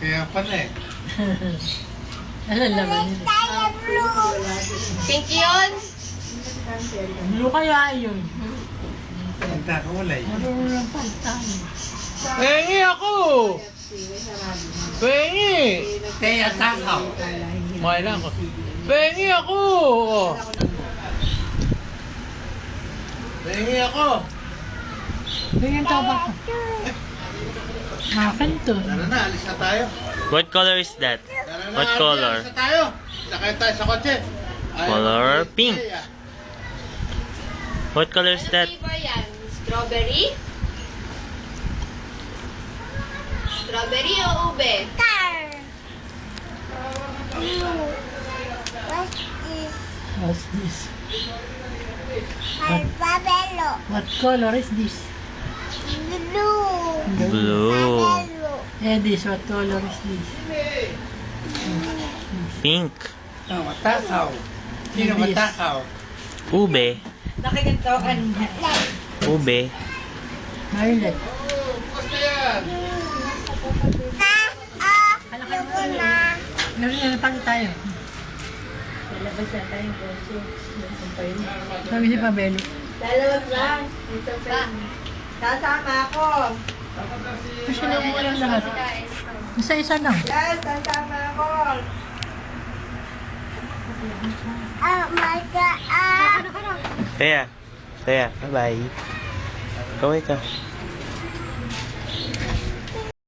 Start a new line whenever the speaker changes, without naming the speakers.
Kaya pala eh.
Ano laman yun?
Pink yun?
Blue kaya yun.
Punta ko wala eh.
Marunong lang palitan.
Pengi ako! Pengi!
Kaya takaw.
May lang ako. Pengi ako! Pengi ako!
Ganyan ka ba? Akin to.
Tara na, alis na tayo.
What color is that?
Tara na,
What
Arby,
color?
alis na tayo. Sakay tayo sa kotse. Ayaw
Color
mo,
pink.
Kaya.
What color is
Ano
that?
flavor yan? Strawberry? Strawberry o ube?
What's this? What color is this?
Blue.
Eh, this. What color is this?
Pink.
Oh, matakaw. Sino
This.
matakaw?
Ube.
Nakiganto kanina.
Ube.
Violet.
Basta yan.
Meron na pang tayo. Sabi si Pabelo.
Dalawag lang. Sasama ako.
Kasi na mo lang lahat. Isa-isa lang.
Yes, sasama ako.
Kaya. Kaya. Bye-bye. Kaway ka.